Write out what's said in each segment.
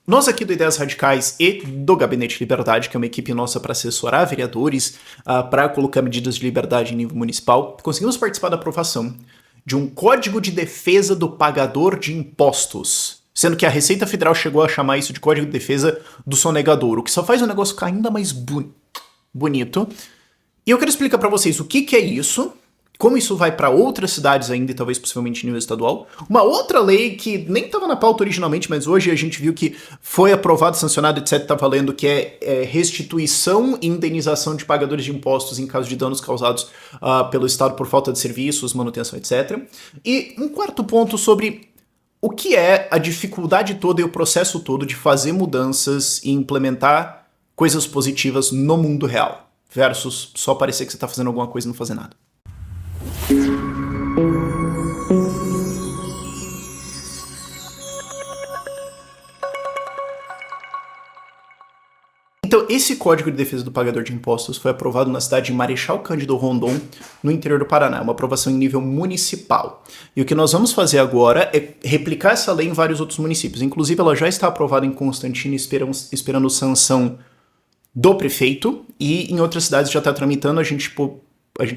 Nós aqui do Ideias Radicais e do Gabinete Liberdade, que é uma equipe nossa para assessorar vereadores, para colocar medidas de liberdade em nível municipal, conseguimos participar da aprovação de um Código de Defesa do Pagador de Impostos, sendo que a Receita Federal chegou a chamar isso de Código de Defesa do Sonegador, o que só faz o negócio ficar ainda mais bonito. E eu quero explicar para vocês o que é isso, como isso vai para outras cidades ainda e talvez possivelmente em nível estadual. Uma outra lei que nem estava na pauta originalmente, mas hoje a gente viu que foi aprovado, sancionado, etc, está valendo, que é restituição e indenização de pagadores de impostos em caso de danos causados pelo Estado por falta de serviços, manutenção, etc. E um quarto ponto sobre o que é a dificuldade toda e o processo todo de fazer mudanças e implementar coisas positivas no mundo real, versus só parecer que você está fazendo alguma coisa e não fazer nada. Então, esse Código de Defesa do Pagador de Impostos foi aprovado na cidade de Marechal Cândido Rondon, no interior do Paraná, uma aprovação em nível municipal. E o que nós vamos fazer agora é replicar essa lei em vários outros municípios. Inclusive, ela já está aprovada em Constantino, esperando sanção do prefeito, e em outras cidades já está tramitando. A gente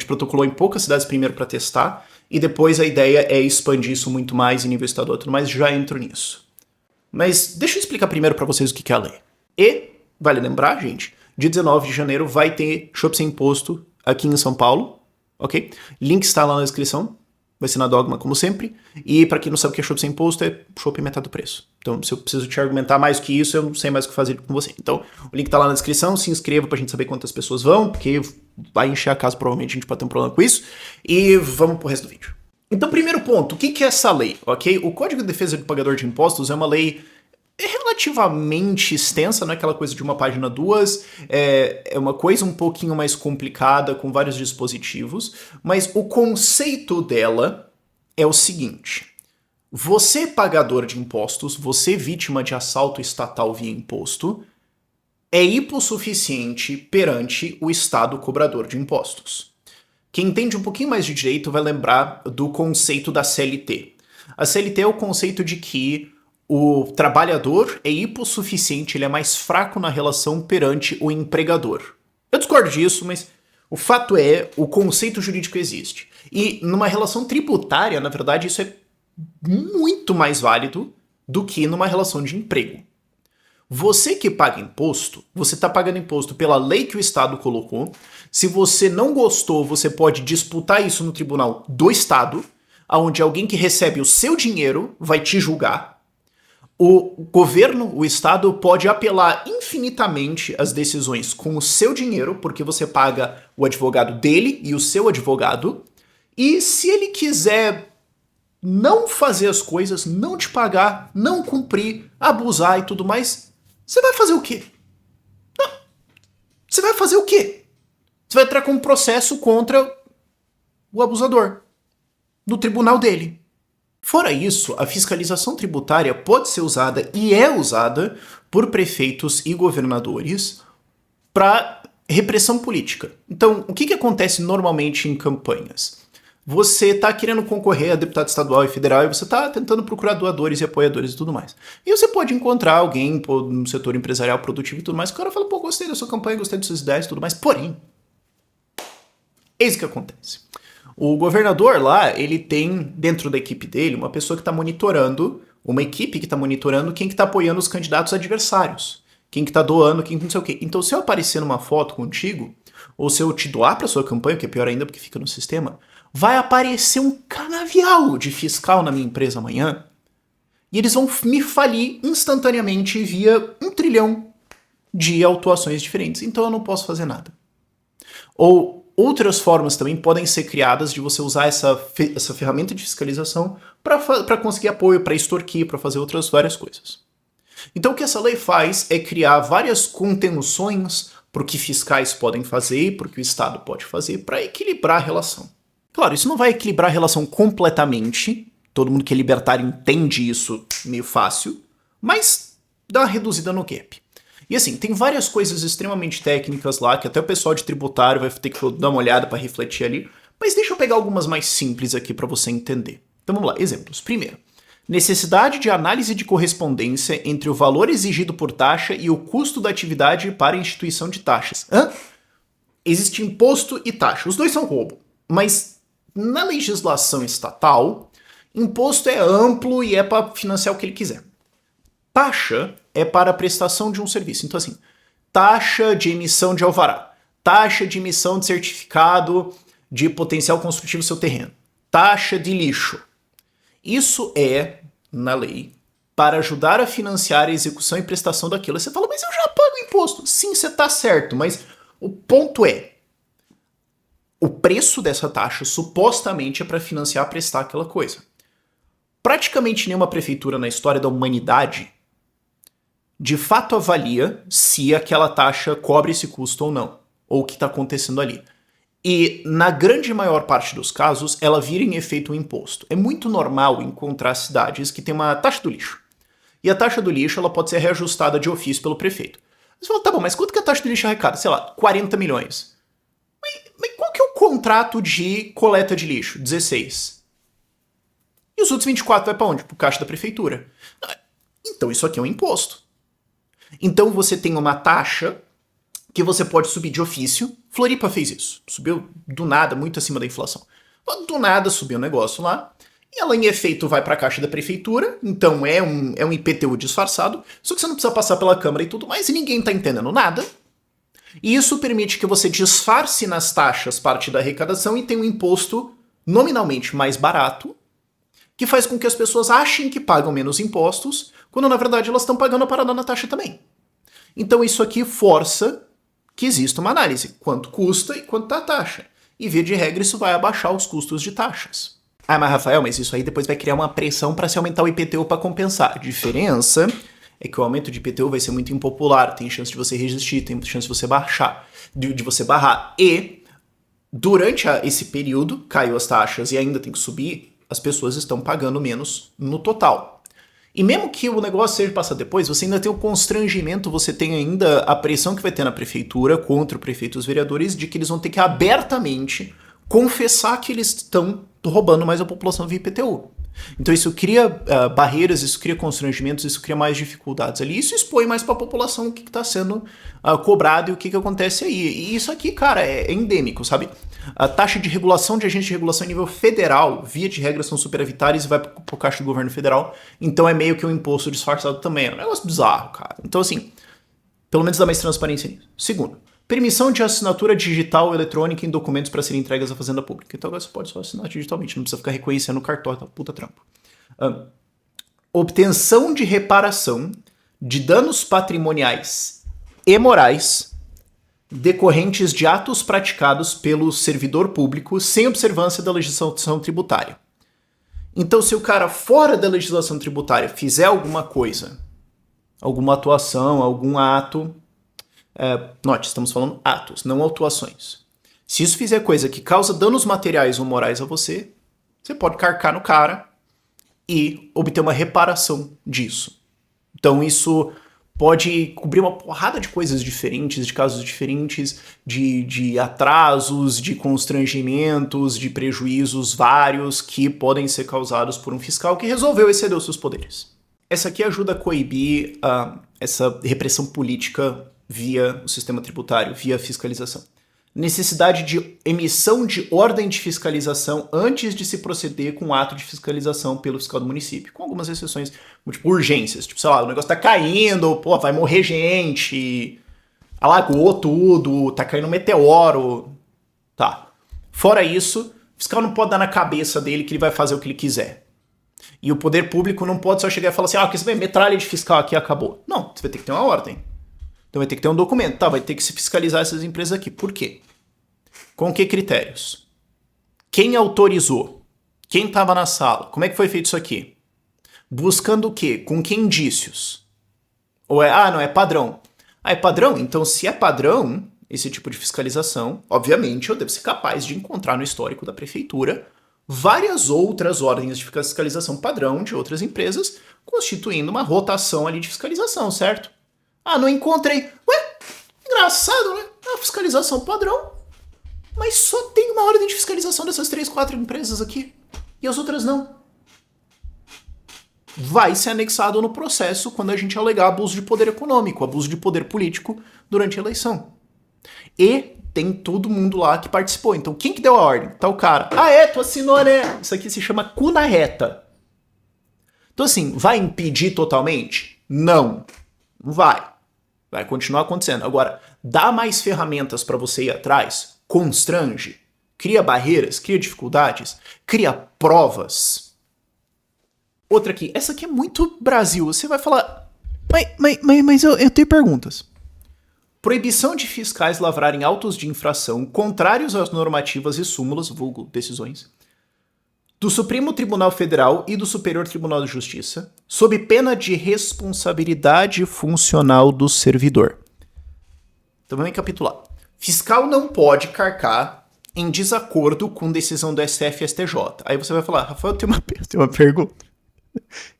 protocolou em poucas cidades primeiro para testar, e depois a ideia é expandir isso muito mais em nível estadual e tudo mais, já entro nisso. Mas deixa eu explicar primeiro para vocês o que é a lei. E, vale lembrar, gente, dia 19 de janeiro vai ter Chopp Sem Imposto aqui em São Paulo, ok? Link está lá na descrição, vai ser na Dogma como sempre, e para quem não sabe o que é Chopp Sem Imposto, é chopp metade do preço. Então, se eu preciso te argumentar mais que isso, eu não sei mais o que fazer com você. Então, o link tá lá na descrição, se inscreva pra gente saber quantas pessoas vão, porque vai encher a casa, provavelmente a gente pode ter um problema com isso, e vamos pro resto do vídeo. Então, primeiro ponto, o que é essa lei, ok? O Código de Defesa do Pagador de Impostos é uma lei relativamente extensa, não é aquela coisa de uma página, duas, é uma coisa um pouquinho mais complicada, com vários dispositivos, mas o conceito dela é o seguinte: você, pagador de impostos, você, vítima de assalto estatal via imposto, é hipossuficiente perante o Estado cobrador de impostos. Quem entende um pouquinho mais de direito vai lembrar do conceito da CLT. A CLT é o conceito de que o trabalhador é hipossuficiente, ele é mais fraco na relação perante o empregador. Eu discordo disso, mas o fato é, o conceito jurídico existe. E numa relação tributária, na verdade, isso é muito mais válido do que numa relação de emprego. Você que paga imposto, você está pagando imposto pela lei que o Estado colocou. Se você não gostou, você pode disputar isso no tribunal do Estado, onde alguém que recebe o seu dinheiro vai te julgar. O governo, o Estado, pode apelar infinitamente as decisões com o seu dinheiro, porque você paga o advogado dele e o seu advogado. E se ele quiser não fazer as coisas, não te pagar, não cumprir, abusar e tudo mais, você vai fazer o quê? Não. Você vai fazer o quê? Você vai entrar com um processo contra o abusador no tribunal dele. Fora isso, a fiscalização tributária pode ser usada e é usada por prefeitos e governadores para repressão política. Então, o que acontece normalmente em campanhas? Você está querendo concorrer a deputado estadual e federal e você está tentando procurar doadores e apoiadores e tudo mais. E você pode encontrar alguém no setor empresarial, produtivo e tudo mais, que o cara fala, pô, gostei da sua campanha, gostei das suas ideias e tudo mais. Porém, eis o que acontece. O governador lá, ele tem dentro da equipe dele uma pessoa que está monitorando, uma equipe que está monitorando quem que está apoiando os candidatos adversários. Quem que está doando, quem que não sei o quê. Então, se eu aparecer numa foto contigo, ou se eu te doar para sua campanha, que é pior ainda porque fica no sistema, vai aparecer um canavial de fiscal na minha empresa amanhã e eles vão me falir instantaneamente via 1 trilhão de autuações diferentes. Então eu não posso fazer nada. Ou outras formas também podem ser criadas de você usar essa ferramenta de fiscalização para conseguir apoio, para extorquir, para fazer outras várias coisas. Então o que essa lei faz é criar várias contenções para o que fiscais podem fazer e para o que o Estado pode fazer para equilibrar a relação. Claro, isso não vai equilibrar a relação completamente, todo mundo que é libertário entende isso meio fácil, mas dá uma reduzida no gap. E assim, tem várias coisas extremamente técnicas lá, que até o pessoal de tributário vai ter que dar uma olhada para refletir ali, mas deixa eu pegar algumas mais simples aqui para você entender. Então vamos lá, exemplos. Primeiro, Necessidade de análise de correspondência entre o valor exigido por taxa e o custo da atividade para a instituição de taxas. Existe imposto e taxa. Os dois são roubo. Mas na legislação estatal, imposto é amplo e é para financiar o que ele quiser. Taxa é para a prestação de um serviço. Então, assim, taxa de emissão de alvará, taxa de emissão de certificado de potencial construtivo do seu terreno, taxa de lixo. Isso é, na lei, para ajudar a financiar a execução e prestação daquilo. Você fala, mas eu já pago imposto. Sim, você está certo, mas o ponto é, o preço dessa taxa supostamente é para financiar, prestar aquela coisa. Praticamente nenhuma prefeitura na história da humanidade de fato avalia se aquela taxa cobre esse custo ou não, ou o que está acontecendo ali. E, na grande maior parte dos casos, ela vira em efeito um imposto. É muito normal encontrar cidades que têm uma taxa do lixo. E a taxa do lixo ela pode ser reajustada de ofício pelo prefeito. Você fala, tá bom, mas quanto que a taxa do lixo arrecada? Sei lá, 40 milhões. Mas qual que é o contrato de coleta de lixo? 16. E os outros 24 vai para onde? Pro caixa da prefeitura. Então isso aqui é um imposto. Então você tem uma taxa que você pode subir de ofício. Floripa fez isso. Subiu do nada, muito acima da inflação. Do nada subiu o negócio lá. E ela, em efeito, vai para a caixa da prefeitura. Então é um IPTU disfarçado. Só que você não precisa passar pela Câmara e tudo mais. E ninguém tá entendendo nada. E isso permite que você disfarce nas taxas parte da arrecadação e tenha um imposto nominalmente mais barato, que faz com que as pessoas achem que pagam menos impostos, quando na verdade elas estão pagando a parada na taxa também. Então isso aqui força que exista uma análise, quanto custa e quanto tá a taxa. E via de regra isso vai abaixar os custos de taxas. Ah, mas Rafael, mas isso aí depois vai criar uma pressão para se aumentar o IPTU para compensar. A diferença é que o aumento de IPTU vai ser muito impopular, tem chance de você resistir, tem chance de você de você barrar. E durante esse período, caiu as taxas e ainda tem que subir, as pessoas estão pagando menos no total. E mesmo que o negócio seja passado depois, você ainda tem o constrangimento, você tem ainda a pressão que vai ter na prefeitura contra o prefeito e os vereadores de que eles vão ter que abertamente confessar que eles estão roubando mais a população via IPTU. Então isso cria barreiras, isso cria constrangimentos, isso cria mais dificuldades ali. Isso expõe mais para a população o que está sendo cobrado e o que acontece aí. E isso aqui, cara, é endêmico, sabe? A taxa de regulação de agentes de regulação em nível federal, via de regra, são superavitários e vai para o caixa do governo federal. Então é meio que um imposto disfarçado também. É um negócio bizarro, cara. Então assim, pelo menos dá mais transparência nisso. Segundo, permissão de assinatura digital eletrônica em documentos para serem entregues à Fazenda Pública. Então agora você pode só assinar digitalmente, não precisa ficar reconhecendo o cartório, tá? Puta trampo. Obtenção de reparação de danos patrimoniais e morais decorrentes de atos praticados pelo servidor público sem observância da legislação tributária. Então, se o cara fora da legislação tributária fizer alguma coisa, alguma atuação, algum ato, note, estamos falando atos, não autuações. Se isso fizer coisa que causa danos materiais ou morais a você, você pode carcar no cara e obter uma reparação disso. Então isso pode cobrir uma porrada de coisas diferentes, de casos diferentes, de atrasos, de constrangimentos, de prejuízos vários que podem ser causados por um fiscal que resolveu exceder os seus poderes. Essa aqui ajuda a coibir essa repressão política via o sistema tributário, via fiscalização. Necessidade de emissão de ordem de fiscalização antes de se proceder com o ato de fiscalização pelo fiscal do município, com algumas exceções, tipo urgências, tipo, sei lá, o negócio tá caindo, pô, vai morrer gente, alagou tudo, tá caindo um meteoro, tá. Fora isso, o fiscal não pode dar na cabeça dele que ele vai fazer o que ele quiser. E o poder público não pode só chegar e falar assim, que você vai metralha de fiscal aqui acabou. Não, você vai ter que ter uma ordem. Então vai ter que ter um documento, tá? Vai ter que se fiscalizar essas empresas aqui. Por quê? Com que critérios? Quem autorizou? Quem estava na sala? Como é que foi feito isso aqui? Buscando o quê? Com que indícios? Ou não, é padrão. É padrão? Então se é padrão, esse tipo de fiscalização, obviamente eu devo ser capaz de encontrar no histórico da prefeitura várias outras ordens de fiscalização padrão de outras empresas, constituindo uma rotação ali de fiscalização, certo? Não encontrei. Ué, engraçado, né? É uma fiscalização padrão. Mas só tem uma ordem de fiscalização dessas 3, 4 empresas aqui. E as outras não. vai ser anexado no processo quando a gente alegar abuso de poder econômico, abuso de poder político durante a eleição. E tem todo mundo lá que participou. Então, quem que deu a ordem? Tá o cara. Ah, é? Tu assinou, né? Isso aqui se chama cu na reta. Então, assim, vai impedir totalmente? Não. Não vai. Vai continuar acontecendo. Agora, dá mais ferramentas para você ir atrás? Constrange? Cria barreiras? Cria dificuldades? Cria provas? Outra aqui. Essa aqui é muito Brasil. Você vai falar... Mas eu tenho perguntas. Proibição de fiscais lavrarem autos de infração contrários às normativas e súmulas, vulgo decisões, do Supremo Tribunal Federal e do Superior Tribunal de Justiça, sob pena de responsabilidade funcional do servidor. Então vamos recapitular. Fiscal não pode carcar em desacordo com decisão do STF e STJ. Aí você vai falar, Rafael, eu tenho uma pergunta.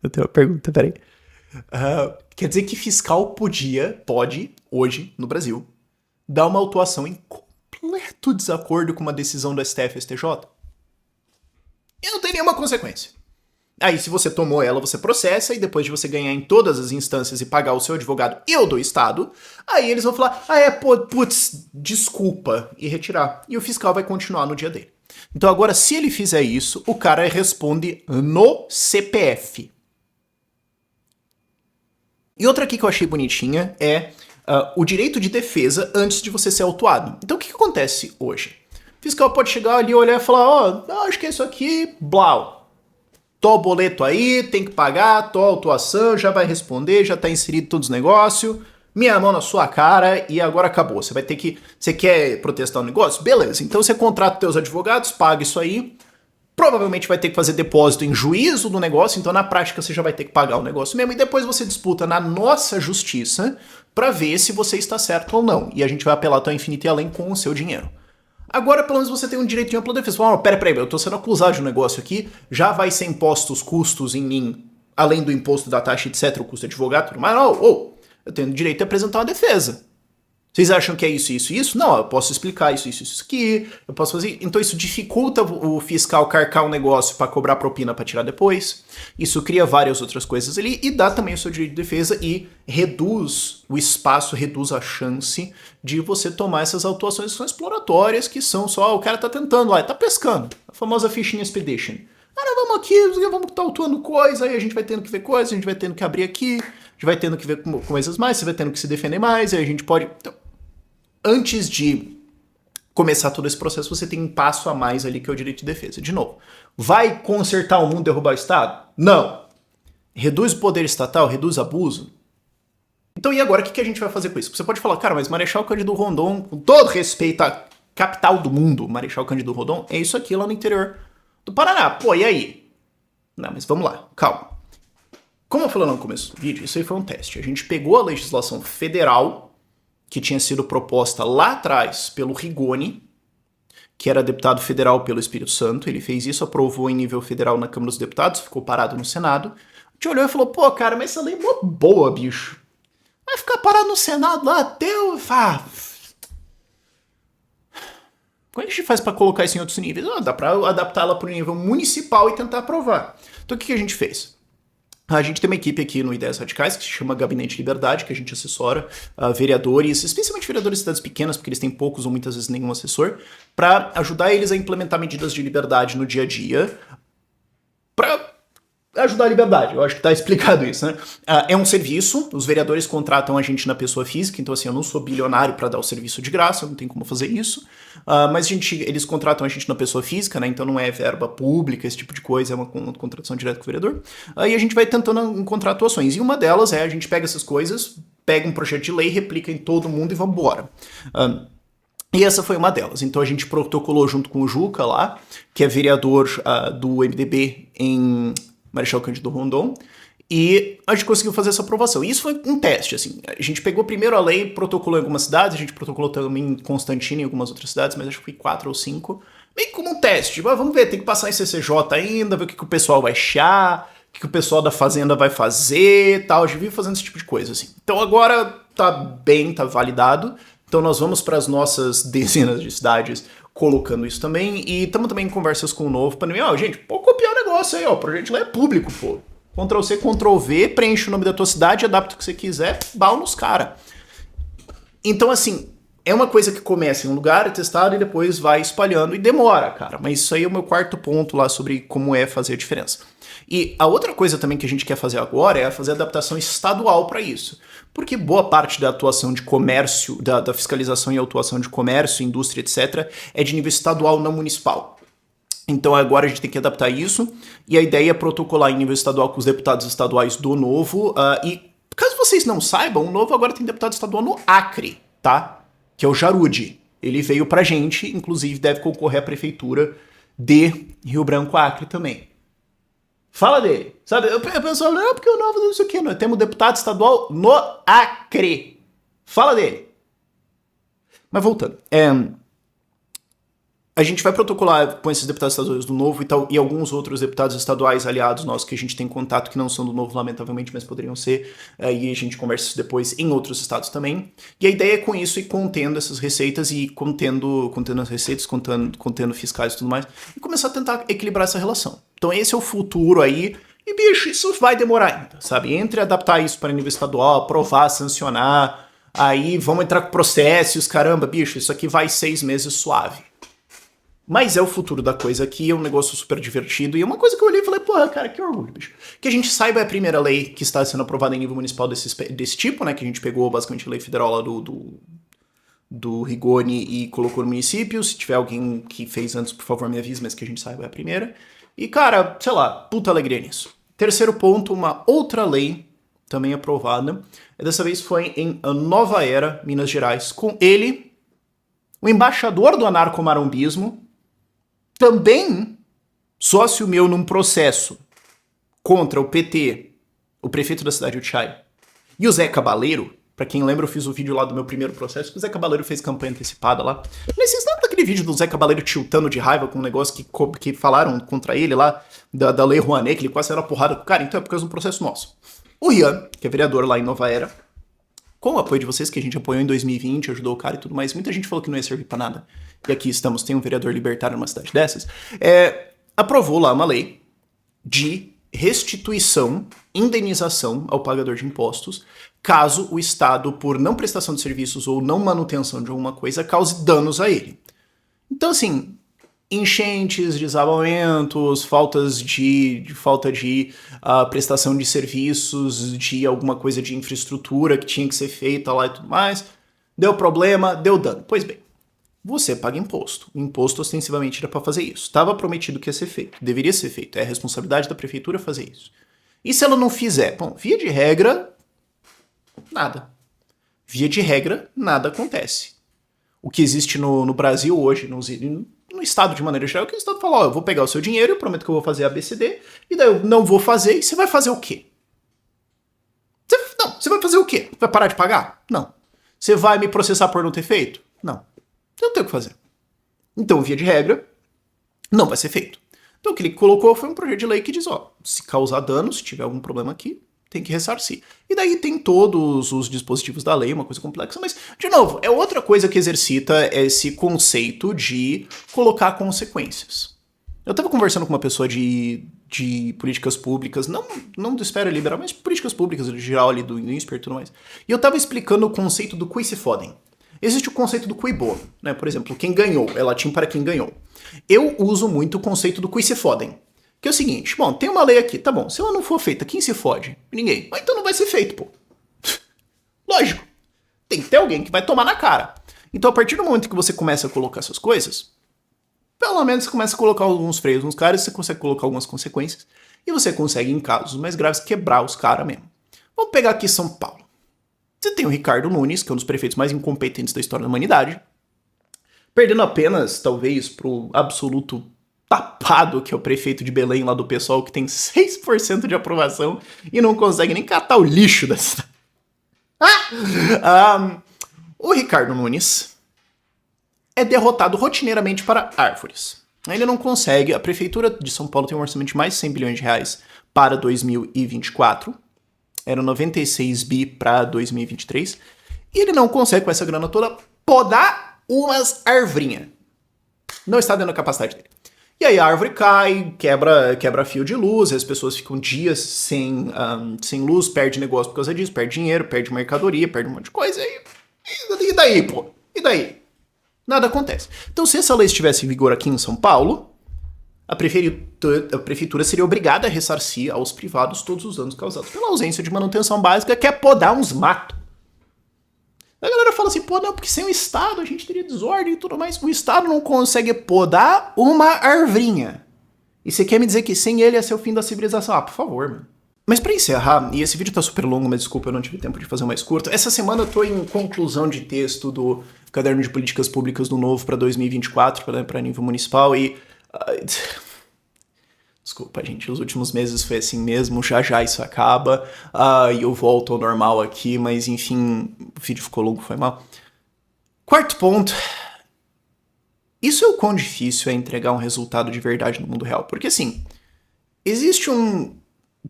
Eu tenho uma pergunta, peraí. Quer dizer que fiscal pode, hoje, no Brasil, dar uma autuação em completo desacordo com uma decisão do STF e STJ? E não tem nenhuma consequência. Aí, se você tomou ela, você processa, e depois de você ganhar em todas as instâncias e pagar o seu advogado e o do Estado, aí eles vão falar, desculpa, e retirar. E o fiscal vai continuar no dia dele. Então agora, se ele fizer isso, o cara responde no CPF. E outra aqui que eu achei bonitinha é o direito de defesa antes de você ser autuado. Então o que acontece hoje? O fiscal pode chegar ali, olhar e falar, acho que é isso aqui, blau. Tô o boleto aí, tem que pagar, tô a autuação, já vai responder, já tá inserido todos os negócios, minha mão na sua cara e agora acabou. Você vai ter que... Você quer protestar o negócio? Beleza, então você contrata teus advogados, paga isso aí, provavelmente vai ter que fazer depósito em juízo do negócio, então na prática você já vai ter que pagar o negócio mesmo, e depois você disputa na nossa justiça pra ver se você está certo ou não. E a gente vai apelar até o infinito e além com o seu dinheiro. Agora, pelo menos, você tem um direito de ampla defesa. Peraí, eu tô sendo acusado de um negócio aqui, já vai ser imposto os custos em mim, além do imposto da taxa, etc., o custo de advogado, tudo mais. Eu tenho o direito de apresentar uma defesa. Vocês acham que é isso, isso e isso? Não, eu posso explicar isso, isso, isso aqui, eu posso fazer... Então isso dificulta o fiscal carcar um negócio para cobrar propina para tirar depois. Isso cria várias outras coisas ali e dá também o seu direito de defesa e reduz o espaço, reduz a chance de você tomar essas autuações que são exploratórias, que são só, o cara tá tentando lá, tá pescando. A famosa fishing expedition. Vamos aqui, vamos estar autuando coisa, aí a gente vai tendo que ver coisa, a gente vai tendo que abrir aqui, a gente vai tendo que ver coisas mais, você vai tendo que se defender mais, aí a gente pode... Então, antes de começar todo esse processo, você tem um passo a mais ali, que é o direito de defesa. De novo, vai consertar o mundo e derrubar o Estado? Não. Reduz o poder estatal? Reduz abuso? Então, e agora, o que a gente vai fazer com isso? Você pode falar, cara, mas Marechal Cândido Rondon, com todo respeito à capital do mundo, Marechal Cândido Rondon, é isso aqui lá no interior do Paraná. Pô, e aí? Não, mas vamos lá, calma. Como eu falei no começo do vídeo, isso aí foi um teste. A gente pegou a legislação federal que tinha sido proposta lá atrás pelo Rigoni, que era deputado federal pelo Espírito Santo. Ele fez isso, aprovou em nível federal na Câmara dos Deputados, ficou parado no Senado. A gente olhou e falou, pô, cara, mas essa lei é mó boa, bicho. Vai ficar parado no Senado lá até o... Como é que a gente faz para colocar isso em outros níveis? Dá para adaptá-la para o nível municipal e tentar aprovar. Então o que a gente fez? A gente tem uma equipe aqui no Ideias Radicais que se chama Gabinete Liberdade, que a gente assessora vereadores, especialmente vereadores de cidades pequenas, porque eles têm poucos ou muitas vezes nenhum assessor, para ajudar eles a implementar medidas de liberdade no dia a dia, para ajudar a liberdade. Eu acho que tá explicado isso, né? É um serviço, os vereadores contratam a gente na pessoa física, então assim, eu não sou bilionário para dar o serviço de graça, eu não tenho como fazer isso, mas eles contratam a gente na pessoa física, né? Então não é verba pública, esse tipo de coisa, é uma contratação direta com o vereador. Aí a gente vai tentando encontrar atuações, e uma delas é a gente pega essas coisas, pega um projeto de lei, replica em todo mundo e vambora. E essa foi uma delas. Então a gente protocolou junto com o Juca lá, que é vereador do MDB em Marechal Cândido Rondon, e a gente conseguiu fazer essa aprovação. E isso foi um teste, assim. A gente pegou primeiro a lei, protocolou em algumas cidades, a gente protocolou também em Constantino e em algumas outras cidades, mas acho que foi 4 ou 5, meio como um teste. Tipo, vamos ver, tem que passar em CCJ ainda, ver o que o pessoal vai achar, o que o pessoal da Fazenda vai fazer, tal. A gente vive fazendo esse tipo de coisa, assim. Então agora tá bem, tá validado. Então nós vamos para as nossas dezenas de cidades colocando isso também, e estamos também em conversas com o Novo para mim, gente, pode copiar o negócio aí, o projeto de lei é público, pô. Ctrl-C, Ctrl-V, preenche o nome da tua cidade, adapta o que você quiser, bala nos caras. Então, assim, é uma coisa que começa em um lugar, é testado e depois vai espalhando e demora, cara. Mas isso aí é o meu quarto ponto lá sobre como é fazer a diferença. E a outra coisa também que a gente quer fazer agora é fazer adaptação estadual para isso. Porque boa parte da atuação de comércio, da fiscalização e autuação de comércio, indústria, etc., é de nível estadual, não municipal. Então agora a gente tem que adaptar isso, e a ideia é protocolar em nível estadual com os deputados estaduais do Novo, e caso vocês não saibam, o Novo agora tem deputado estadual no Acre, tá? Que é o Jarude. Ele veio pra gente, inclusive deve concorrer à prefeitura de Rio Branco Acre também. Fala dele, sabe? Eu penso, não, porque o Novo não sei o quê, nós temos deputado estadual no Acre. Fala dele. Mas voltando, a gente vai protocolar com esses deputados estaduais do Novo e alguns outros deputados estaduais aliados nossos que a gente tem contato que não são do Novo, lamentavelmente, mas poderiam ser, e a gente conversa isso depois em outros estados também. E a ideia é com isso ir contendo essas receitas e contendo as receitas, contendo fiscais e tudo mais, e começar a tentar equilibrar essa relação. Então esse é o futuro aí, e bicho, isso vai demorar ainda, sabe? Entre adaptar isso para nível estadual, aprovar, sancionar, aí vamos entrar com processos, caramba, bicho, isso aqui vai 6 meses suave. Mas é o futuro da coisa aqui, é um negócio super divertido, e é uma coisa que eu olhei e falei, porra, cara, que orgulho, bicho. Que a gente saiba é a primeira lei que está sendo aprovada em nível municipal desse tipo, né, que a gente pegou basicamente a lei federal lá do Rigoni e colocou no município. Se tiver alguém que fez antes, por favor, me avise, mas que a gente saiba é a primeira. E, cara, sei lá, puta alegria nisso. Terceiro ponto, uma outra lei também aprovada, dessa vez foi em Nova Era, Minas Gerais, com ele, o embaixador do anarcomarombismo, também sócio meu num processo contra o PT, o prefeito da cidade de Utiaia, e o Zé Cabaleiro. Pra quem lembra, eu fiz o vídeo lá do meu primeiro processo, que o Zé Cabaleiro fez campanha antecipada lá. Mas vocês lembram daquele vídeo do Zé Cabaleiro tiltando de raiva com um negócio que falaram contra ele lá, da Lei Rouanet, que ele quase era porrada com o cara? Então é por causa de um processo nosso. O Rian, que é vereador lá em Nova Era, com o apoio de vocês, que a gente apoiou em 2020, ajudou o cara e tudo mais, muita gente falou que não ia servir pra nada. E aqui estamos, tem um vereador libertário numa cidade dessas, aprovou lá uma lei de restituição, indenização ao pagador de impostos, caso o Estado, por não prestação de serviços ou não manutenção de alguma coisa, cause danos a ele. Então, assim, enchentes, desabamentos, falta de prestação de serviços, de alguma coisa de infraestrutura que tinha que ser feita lá e tudo mais, deu problema, deu dano. Pois bem, você paga imposto. O imposto ostensivamente era para fazer isso. Estava prometido que ia ser feito. Deveria ser feito. É a responsabilidade da prefeitura fazer isso. E se ela não fizer? Bom, via de regra, nada. Via de regra, nada acontece. O que existe no Brasil hoje, no Estado de maneira geral, é que o Estado fala, ó, eu vou pegar o seu dinheiro, eu prometo que eu vou fazer ABCD, e daí eu não vou fazer, e você vai fazer o quê? Você vai fazer o quê? Vai parar de pagar? Não. Você vai me processar por não ter feito? Não. Não tem o que fazer. Então, via de regra, não vai ser feito. Então, o que ele colocou foi um projeto de lei que diz, ó, se causar dano, se tiver algum problema aqui, tem que ressarcir. E daí tem todos os dispositivos da lei, uma coisa complexa, mas, de novo, é outra coisa que exercita esse conceito de colocar consequências. Eu tava conversando com uma pessoa de políticas públicas, não do esfera liberal, mas políticas públicas, em geral, ali do INSPER e tudo mais. E eu tava explicando o conceito do cui se fodem. Existe o conceito do cui bono, né? Por exemplo, quem ganhou, é latim para quem ganhou. Eu uso muito o conceito do cui se fodem. Que é o seguinte, bom, tem uma lei aqui, tá bom, se ela não for feita, quem se fode? Ninguém. Mas então não vai ser feito, pô. Lógico. Tem que ter alguém que vai tomar na cara. Então, a partir do momento que você começa a colocar essas coisas, pelo menos você começa a colocar alguns freios nos caras, você consegue colocar algumas consequências, e você consegue, em casos mais graves, quebrar os caras mesmo. Vamos pegar aqui São Paulo. Você tem o Ricardo Nunes, que é um dos prefeitos mais incompetentes da história da humanidade, perdendo apenas, talvez, pro absoluto tapado, que é o prefeito de Belém lá do PSOL, que tem 6% de aprovação e não consegue nem catar o lixo da cidade. O Ricardo Nunes é derrotado rotineiramente para árvores. Ele não consegue, a prefeitura de São Paulo tem um orçamento de mais de 100 bilhões de reais para 2024, era 96 bi para 2023, e ele não consegue, com essa grana toda, podar umas arvrinhas. Não está dando a capacidade dele. E aí a árvore cai, quebra fio de luz, as pessoas ficam dias sem luz, perde negócio por causa disso, perde dinheiro, perde mercadoria, perde um monte de coisa. E daí, pô? E daí? Nada acontece. Então, se essa lei estivesse em vigor aqui em São Paulo, a prefeitura seria obrigada a ressarcir aos privados todos os danos causados pela ausência de manutenção básica, que é podar uns matos. A galera fala assim, pô, não, porque sem o Estado a gente teria desordem e tudo mais. O Estado não consegue podar uma arvrinha. E você quer me dizer que sem ele ia ser o fim da civilização? Ah, por favor, mano. Mas pra encerrar, e esse vídeo tá super longo, mas desculpa, eu não tive tempo de fazer mais curto. Essa semana eu tô em conclusão de texto do Caderno de Políticas Públicas do Novo pra 2024, pra nível municipal, e... Desculpa, gente, os últimos meses foi assim mesmo, já isso acaba, e eu volto ao normal aqui, mas enfim, o vídeo ficou longo, foi mal. Quarto ponto, isso é o quão difícil é entregar um resultado de verdade no mundo real, porque assim, existe um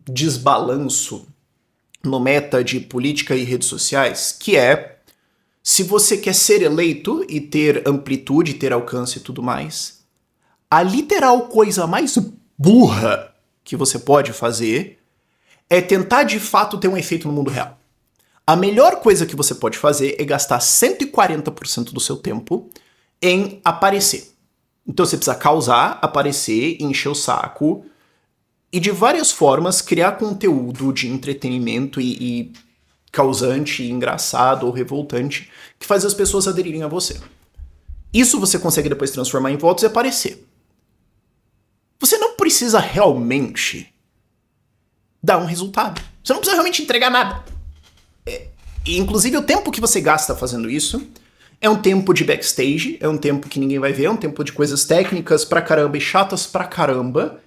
desbalanço no meta de política e redes sociais, que é, se você quer ser eleito e ter amplitude, ter alcance e tudo mais, a literal coisa mais burra que você pode fazer é tentar de fato ter um efeito no mundo real. A melhor coisa que você pode fazer é gastar 140% do seu tempo em aparecer. Então você precisa causar, aparecer, encher o saco e de várias formas criar conteúdo de entretenimento e causante, engraçado ou revoltante que faz as pessoas aderirem a você. Isso você consegue depois transformar em votos e aparecer. Você não precisa realmente dar um resultado. Você não precisa realmente entregar nada. E, inclusive, o tempo que você gasta fazendo isso é um tempo de backstage, é um tempo que ninguém vai ver, é um tempo de coisas técnicas pra caramba e chatas pra caramba,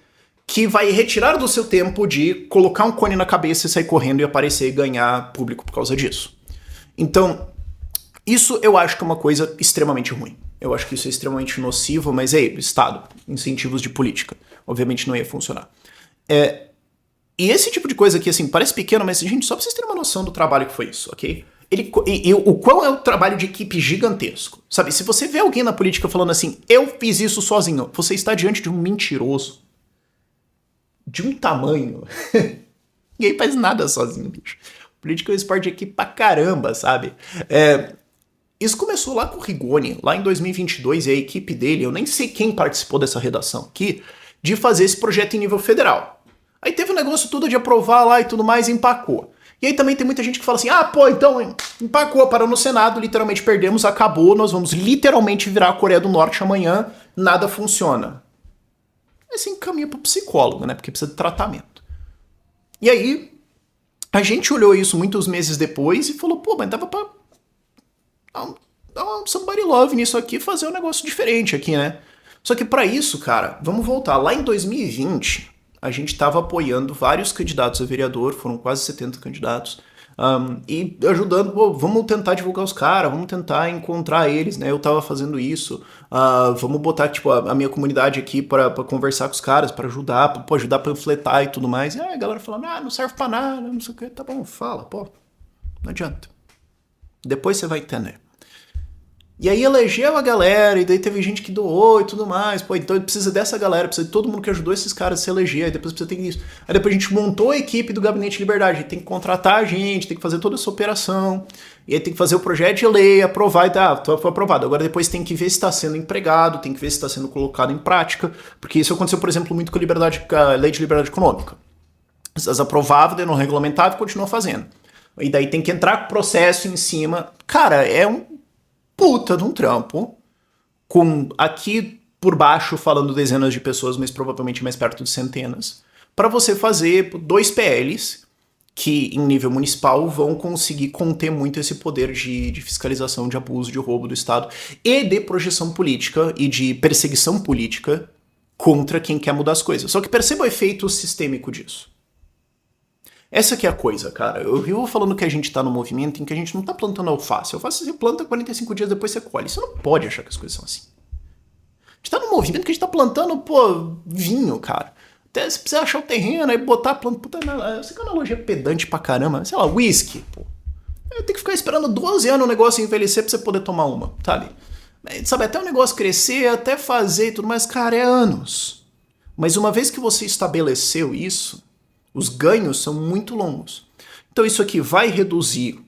que vai retirar do seu tempo de colocar um cone na cabeça e sair correndo e aparecer e ganhar público por causa disso. Então, isso eu acho que é uma coisa extremamente ruim. Eu acho que isso é extremamente nocivo, mas Estado, incentivos de política. Obviamente não ia funcionar. E esse tipo de coisa aqui, assim, parece pequeno, mas, gente, só pra vocês terem uma noção do trabalho que foi isso, ok? O qual é o trabalho de equipe gigantesco. Sabe, se você vê alguém na política falando assim, eu fiz isso sozinho, você está diante de um mentiroso. De um tamanho. Ninguém faz nada sozinho, bicho. Política é um esporte de equipe pra caramba, sabe? Isso começou lá com o Rigoni, lá em 2022, e a equipe dele, eu nem sei quem participou dessa redação aqui, de fazer esse projeto em nível federal. Aí teve o negócio todo de aprovar lá e tudo mais, e empacou. E aí também tem muita gente que fala assim, então empacou, parou no Senado, literalmente perdemos, acabou, nós vamos literalmente virar a Coreia do Norte amanhã, nada funciona. Aí você encaminha pro psicólogo, né, porque precisa de tratamento. E aí, a gente olhou isso muitos meses depois e falou, mas dava pra dar um somebody love nisso aqui, fazer um negócio diferente aqui, né? Só que pra isso, cara, vamos voltar. Lá em 2020, a gente tava apoiando vários candidatos a vereador, foram quase 70 candidatos, e ajudando, vamos tentar divulgar os caras, vamos tentar encontrar eles, né? Eu tava fazendo isso, vamos botar, tipo, a minha comunidade aqui pra conversar com os caras, pra ajudar, ajudar a panfletar e tudo mais. E aí a galera falando, não serve pra nada, não sei o que. Tá bom, fala, não adianta. Depois você vai entender. E aí elegeu a galera, e daí teve gente que doou e tudo mais. Então precisa dessa galera, precisa de todo mundo que ajudou esses caras a se eleger, aí depois precisa ter isso. Aí depois a gente montou a equipe do Gabinete de Liberdade, a gente tem que contratar a gente, tem que fazer toda essa operação, e aí tem que fazer o projeto de lei, aprovar e foi aprovado. Agora depois tem que ver se está sendo empregado, tem que ver se está sendo colocado em prática, porque isso aconteceu, por exemplo, muito com a Lei de Liberdade Econômica. Elas aprovavam, daí não regulamentava e continuam fazendo. E daí tem que entrar com processo em cima. Cara, é um puta de um trampo, com aqui por baixo falando dezenas de pessoas, mas provavelmente mais perto de centenas, para você fazer 2 PLs que em nível municipal vão conseguir conter muito esse poder de fiscalização, de abuso, de roubo do Estado e de projeção política e de perseguição política contra quem quer mudar as coisas. Só que perceba o efeito sistêmico disso. Essa que é a coisa, cara. Eu vivo falando que a gente tá no movimento em que a gente não tá plantando alface. Alface você planta 45 dias, depois você colhe. Você não pode achar que as coisas são assim. A gente tá no movimento que a gente tá plantando, vinho, cara. Até você precisa achar o terreno, aí botar a planta... Puta, essa é uma analogia pedante pra caramba. Sei lá, whisky, Tem que ficar esperando 12 anos o negócio envelhecer pra você poder tomar uma, sabe? Sabe, até o negócio crescer, até fazer e tudo mais, cara, é anos. Mas uma vez que você estabeleceu isso, os ganhos são muito longos. Então isso aqui vai reduzir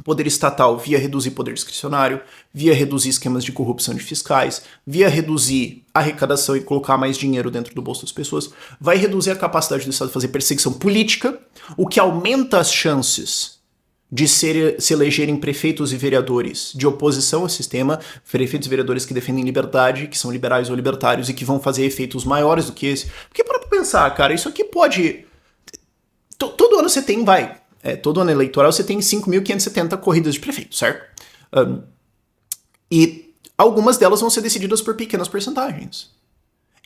poder estatal via reduzir poder discricionário, via reduzir esquemas de corrupção de fiscais, via reduzir arrecadação e colocar mais dinheiro dentro do bolso das pessoas, vai reduzir a capacidade do Estado de fazer perseguição política, o que aumenta as chances de se elegerem prefeitos e vereadores de oposição ao sistema, prefeitos e vereadores que defendem liberdade, que são liberais ou libertários e que vão fazer efeitos maiores do que esse. Porque para pensar, cara, isso aqui pode... Todo ano você tem, todo ano eleitoral você tem 5.570 corridas de prefeito, certo? E algumas delas vão ser decididas por pequenas porcentagens.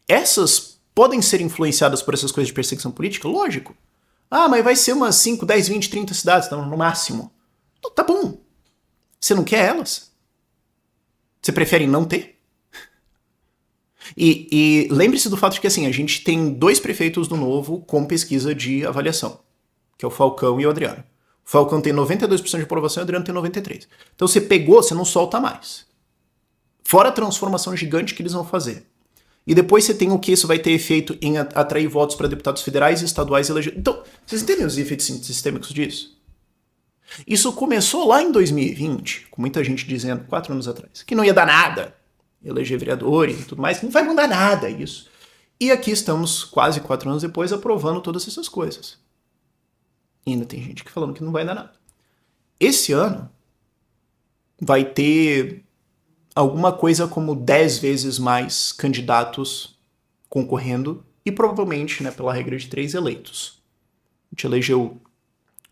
Essas podem ser influenciadas por essas coisas de perseguição política? Lógico. Ah, mas vai ser umas 5, 10, 20, 30 cidades, no máximo. Então, tá bom. Você não quer elas? Você prefere não ter? E lembre-se do fato de que assim, a gente tem 2 prefeitos do Novo com pesquisa de avaliação, que é o Falcão e o Adriano. O Falcão tem 92% de aprovação e o Adriano tem 93%. Então você pegou, você não solta mais. Fora a transformação gigante que eles vão fazer. E depois você tem o que isso vai ter efeito em atrair votos para deputados federais e estaduais eleger. Então, vocês entendem os efeitos sistêmicos disso? Isso começou lá em 2020, com muita gente dizendo, 4 anos atrás, que não ia dar nada eleger vereadores e tudo mais, que não vai mudar nada isso. E aqui estamos, quase 4 anos depois, aprovando todas essas coisas. E ainda tem gente que falando que não vai dar nada. Esse ano vai ter alguma coisa como 10 vezes mais candidatos concorrendo e provavelmente, né, pela regra de 3, eleitos. A gente elegeu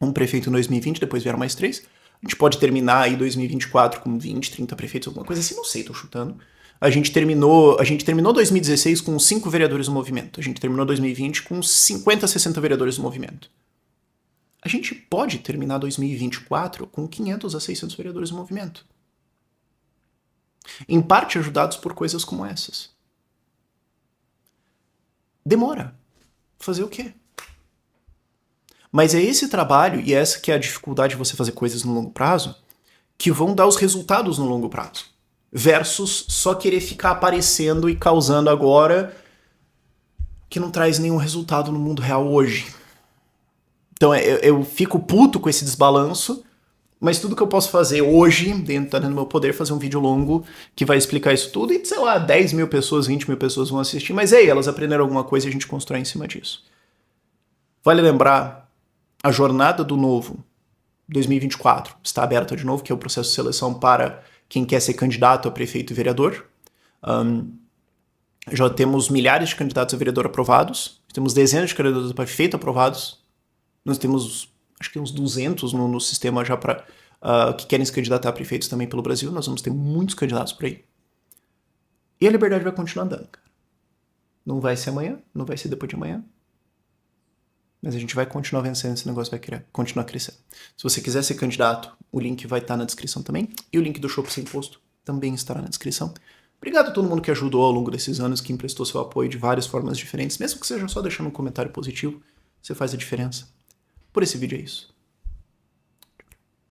um prefeito em 2020, depois vieram mais 3. A gente pode terminar aí 2024 com 20, 30 prefeitos, alguma coisa assim, não sei, tô chutando. A gente terminou 2016 com 5 vereadores no movimento. A gente terminou 2020 com 50, 60 vereadores no movimento. A gente pode terminar 2024 com 500 a 600 vereadores no movimento. Em parte ajudados por coisas como essas. Demora. Fazer o quê? Mas é esse trabalho, e essa que é a dificuldade de você fazer coisas no longo prazo, que vão dar os resultados no longo prazo. Versus só querer ficar aparecendo e causando agora que não traz nenhum resultado no mundo real hoje. Então eu fico puto com esse desbalanço, mas tudo que eu posso fazer hoje, tá dentro do meu poder, fazer um vídeo longo que vai explicar isso tudo e, sei lá, 10 mil pessoas, 20 mil pessoas vão assistir, mas aí, elas aprenderam alguma coisa e a gente constrói em cima disso. Vale lembrar, a jornada do Novo 2024 está aberta de novo, que é o processo de seleção para quem quer ser candidato a prefeito e vereador. Já temos milhares de candidatos a vereador aprovados, temos dezenas de candidatos a prefeito aprovados, nós temos, acho que uns 200 no sistema já para que querem se candidatar a prefeitos também pelo Brasil. Nós vamos ter muitos candidatos por aí. E a liberdade vai continuar andando, cara. Não vai ser amanhã, não vai ser depois de amanhã. Mas a gente vai continuar vencendo, esse negócio vai continuar crescendo. Se você quiser ser candidato, o link vai estar na descrição também. E o link do Chopp Sem Imposto também estará na descrição. Obrigado a todo mundo que ajudou ao longo desses anos, que emprestou seu apoio de várias formas diferentes. Mesmo que seja só deixando um comentário positivo, você faz a diferença. Por esse vídeo é isso.